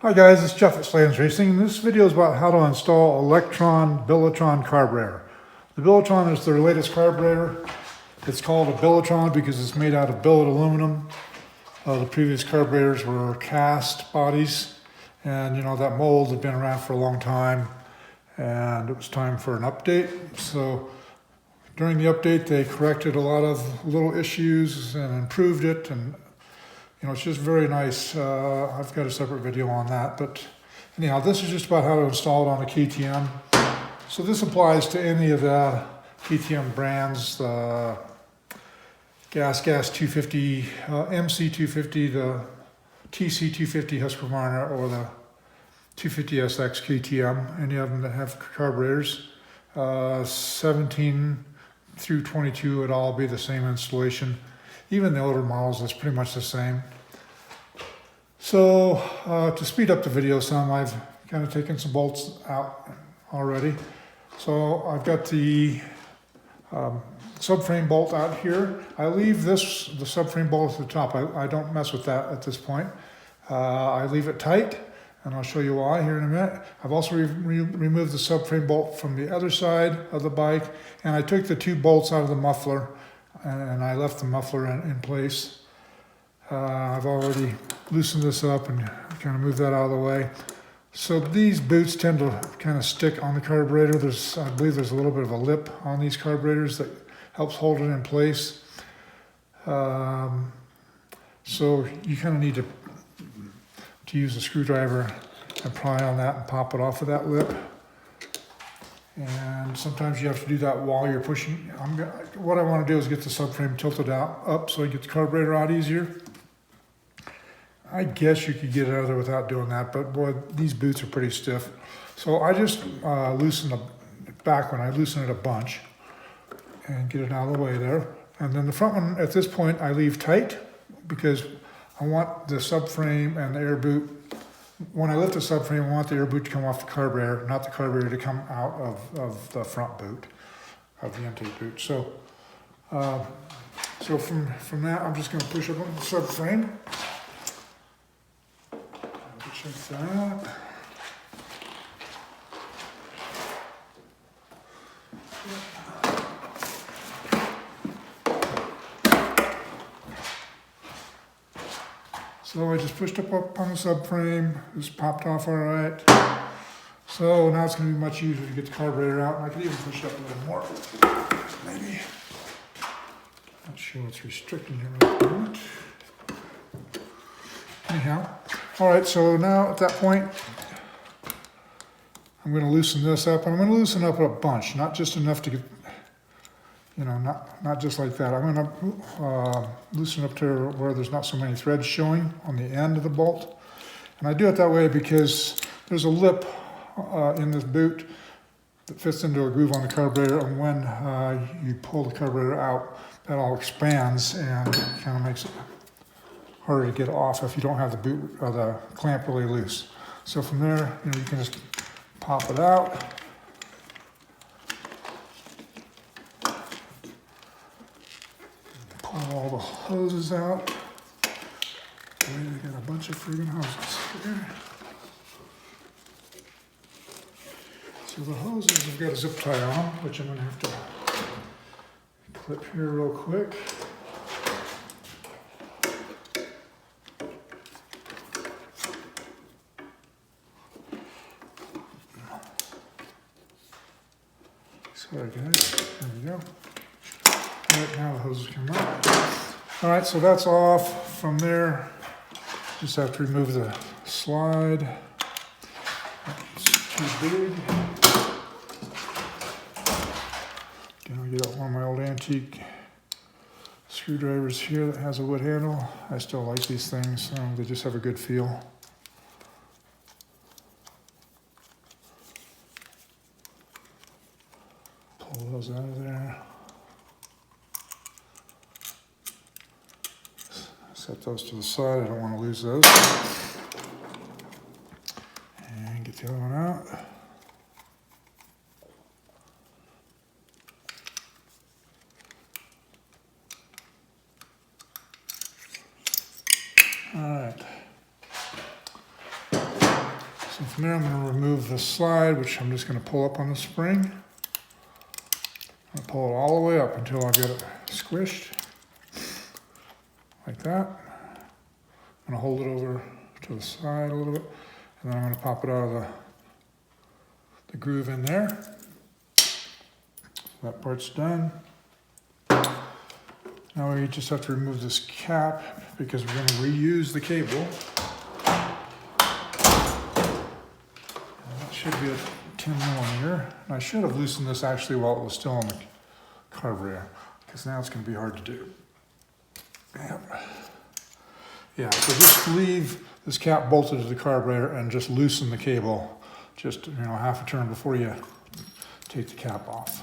Hi guys, it's Jeff at Slavens Racing. This video is about how to install a Lectron Billetron carburetor. The Billetron is their latest carburetor. It's called a Billetron because it's made out of billet aluminum. The previous carburetors were cast bodies, and you know that mold had been around for a long time, and it was time for an update. So during the update, they corrected a lot of little issues and improved it, and you know, it's just very nice. I've got a separate video on that, but anyhow, this is just about how to install it on a KTM. So this applies to any of the KTM brands, the Gas 250, MC 250, the TC 250 Husqvarna, or the 250SX KTM, any of them that have carburetors. 17 through 22 would all be the same installation. Even the older models, it's pretty much the same. So to speed up the video some, I've kind of taken some bolts out already. So I've got the subframe bolt out here. I leave the subframe bolt at the top. I don't mess with that at this point. I leave it tight, and I'll show you why here in a minute. I've also removed the subframe bolt from the other side of the bike, and I took the two bolts out of the muffler, and I left the muffler in place. I've already loosened this up and kind of moved that out of the way. So these boots tend to kind of stick on the carburetor. I believe there's a little bit of a lip on these carburetors that helps hold it in place. So you kind of need to use a screwdriver and pry on that and pop it off of that lip. And sometimes you have to do that while you're pushing. What I want to do is get the subframe tilted up so I get the carburetor out easier. I guess you could get it out of there without doing that, but boy, these boots are pretty stiff. So I just loosen the back one. I loosen it a bunch and get it out of the way there. And then the front one, at this point, I leave tight because I want the subframe and the air boot. When I lift the subframe, I want the air boot to come off the carburetor, not the carburetor to come out of the front boot, of the intake boot. So, from that, I'm just going to push up on the subframe. Check that. So I just pushed up on the subframe, just popped off all right. So now it's going to be much easier to get the carburetor out, and I can even push it up a little more, maybe. Not sure what's restricting here at the moment. Anyhow, all right, so now at that point, I'm going to loosen this up, and I'm going to loosen up a bunch, not just enough to get, you know, not just like that. I'm going to loosen up to where there's not so many threads showing on the end of the bolt. And I do it that way because there's a lip in this boot that fits into a groove on the carburetor, and when you pull the carburetor out, that all expands and it kind of makes it harder to get off if you don't have the boot or the clamp really loose. So from there, you know, you can just pop it out. Pull all the hoses out. We got a bunch of friggin' hoses here. So the hoses have got a zip tie on, which I'm gonna have to clip here real quick. Sorry guys, there we go. All right, now the hoses come out. All right, so that's off. From there, just have to remove the slide. It's too big. Again, I'll get out one of my old antique screwdrivers here that has a wood handle. I still like these things. They just have a good feel. Pull those out of there. Set those to the side. I don't want to lose those. And get the other one out. All right. from there, I'm going to remove the slide, which I'm just going to pull up on the spring. I'll pull it all the way up until I get it squished, like that. I'm going to hold it over to the side a little bit, and then I'm going to pop it out of the groove in there. That part's done. Now we just have to remove this cap because we're going to reuse the cable. That should be a 10mm. And I should have loosened this actually while it was still on the carburetor, because now it's going to be hard to do. Yeah, so just leave this cap bolted to the carburetor and just loosen the cable, just half a turn before you take the cap off.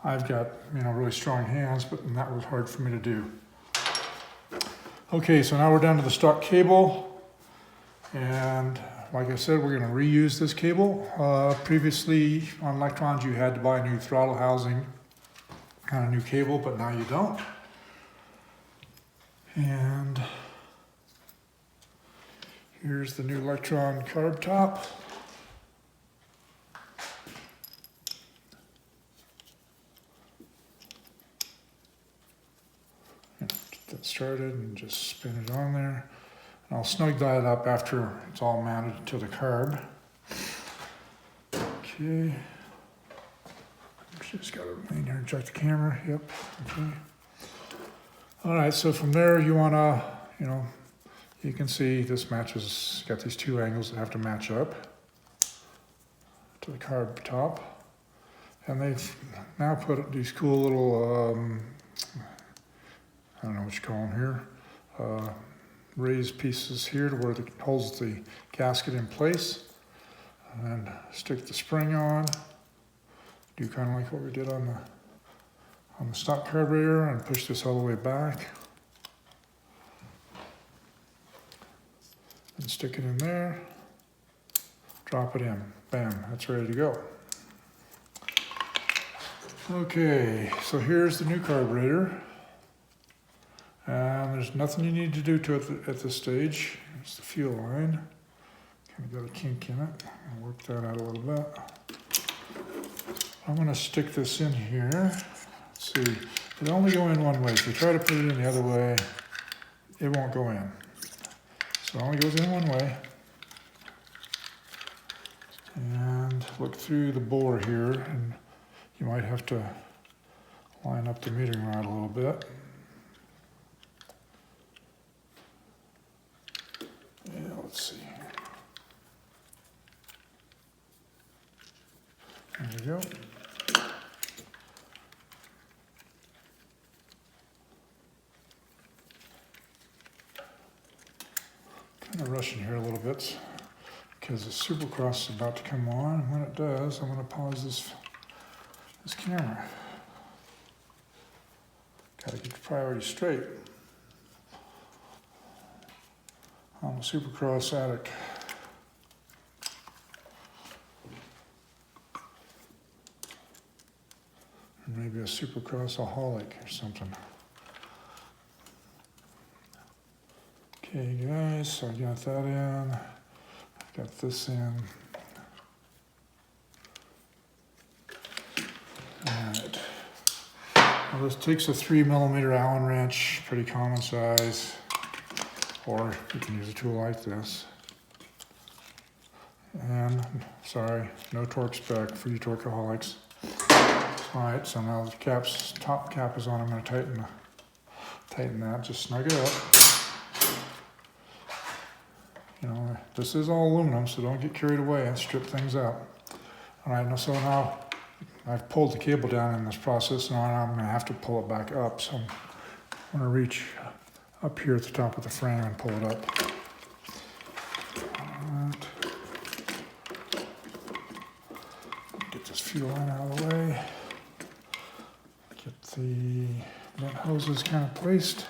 I've got really strong hands, but that was hard for me to do. Okay, so now we're down to the stock cable, and like I said, we're going to reuse this cable. Previously on Lectrons, you had to buy a new throttle housing and a new cable, but now you don't. And here's the new Lectron carb top. Get that started and just spin it on there. And I'll snug that up after it's all mounted to the carb. Okay. Just got to remain here and check the camera. Yep. Okay. All right. So from there, you want to, you can see this matches. Got these two angles that have to match up to the carb top, and they've now put these cool little, I don't know what you call them here, raised pieces here to where it holds the gasket in place, and stick the spring on. Do kind of like what we did on the stock carburetor, and push this all the way back. And stick it in there, drop it in, bam, that's ready to go. Okay, so here's the new carburetor. And there's nothing you need to do to it at this stage. It's the fuel line. Kind of got a kink in it. I'll work that out a little bit. I'm going to stick this in here. Let's see. It'll only go in one way. If you try to put it in the other way, it won't go in. So it only goes in one way. And look through the bore here, and you might have to line up the metering rod a little bit. Let's see. There we go. Kind of rushing here a little bit because the Supercross is about to come on. And when it does, I'm going to pause this camera. Got to get the priorities straight. I'm a Supercross addict. Or maybe a Supercross-aholic or something. Okay, guys, so I got that in. I've got this in. Alright. Well, this takes a 3mm Allen wrench, pretty common size. Or you can use a tool like this. And, sorry, no torque spec for you torqueaholics. Alright, so now the top cap is on. I'm going to tighten that, just snug it up. This is all aluminum, so don't get carried away and strip things out. Alright, so now I've pulled the cable down in this process, and now I'm going to have to pull it back up. So I'm going to reach up here at the top of the frame and pull it up. Right. Get this fuel line out of the way. Get the vent hoses kind of placed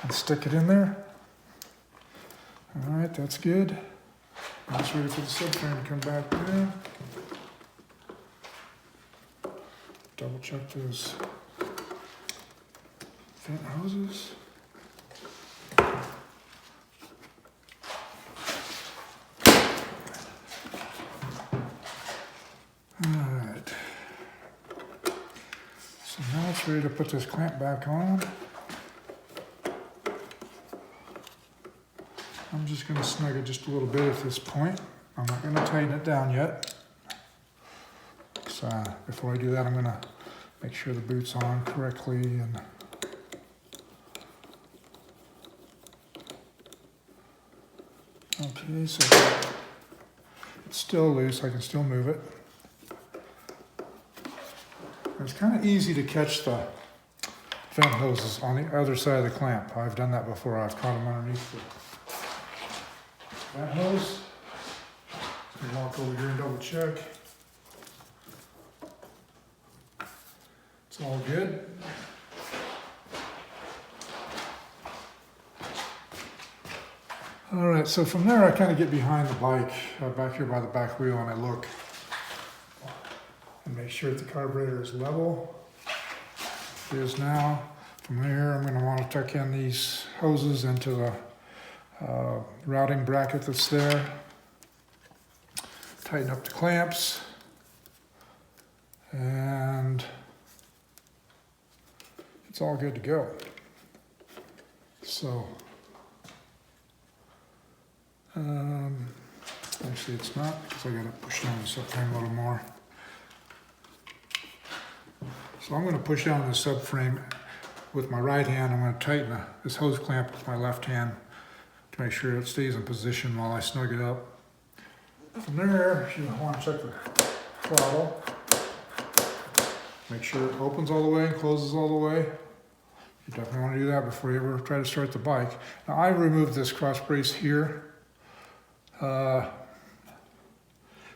and stick it in there. All right, that's good. Now it's ready for the subframe to come back down. Double check those vent hoses. it's ready to put this clamp back on. I'm just going to snug it just a little bit at this point. I'm not going to tighten it down yet. So before I do that, I'm going to make sure the boot's on correctly. And okay, so it's still loose. I can still move it. It's kind of easy to catch the vent hoses on the other side of the clamp. I've done that before. I've caught them underneath the vent hose. Just gonna walk over here and double check. It's all good. All right, so from there I kind of get behind the bike, back here by the back wheel, and I look and make sure that the carburetor is level. It is now. From there, I'm going to want to tuck in these hoses into the routing bracket that's there. Tighten up the clamps. And it's all good to go. So, actually it's not, because I got to push down the subframe a little more. So I'm going to push down the subframe with my right hand. I'm going to tighten this hose clamp with my left hand to make sure it stays in position while I snug it up. From there, you want to check the throttle. Make sure it opens all the way and closes all the way. You definitely want to do that before you ever try to start the bike. Now I removed this cross brace here.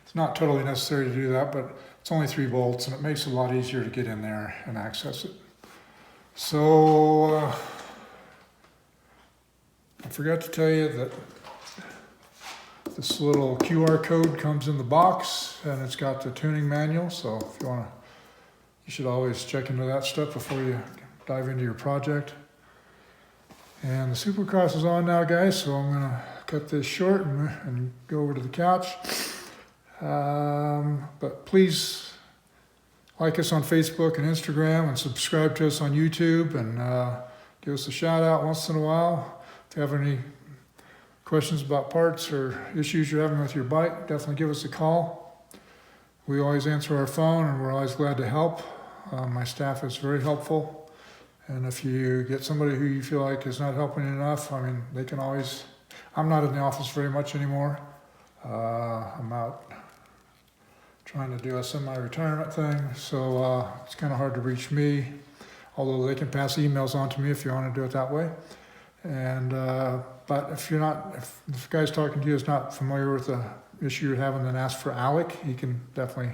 It's not totally necessary to do that, but it's only 3 bolts and it makes it a lot easier to get in there and access it. So I forgot to tell you that this little QR code comes in the box and it's got the tuning manual. So if you want to, you should always check into that stuff before you dive into your project. And the Supercross is on now, guys, so I'm going to cut this short and go over to the couch. But please like us on Facebook and Instagram and subscribe to us on YouTube and give us a shout out once in a while. If you have any questions about parts or issues you're having with your bike, definitely give us a call. We always answer our phone and we're always glad to help. My staff is very helpful. And if you get somebody who you feel like is not helping enough, I mean, they can always, I'm not in the office very much anymore. I'm out trying to do a semi-retirement thing, so it's kind of hard to reach me, although they can pass emails on to me if you want to do it that way. And but if you're not, if the guy's talking to you is not familiar with the issue you're having, then ask for Alec. He can definitely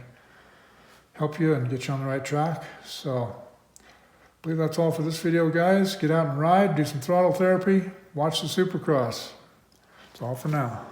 help you and get you on the right track. So I believe that's all for this video, guys. Get out and ride, do some throttle therapy, watch the Supercross. That's all for now.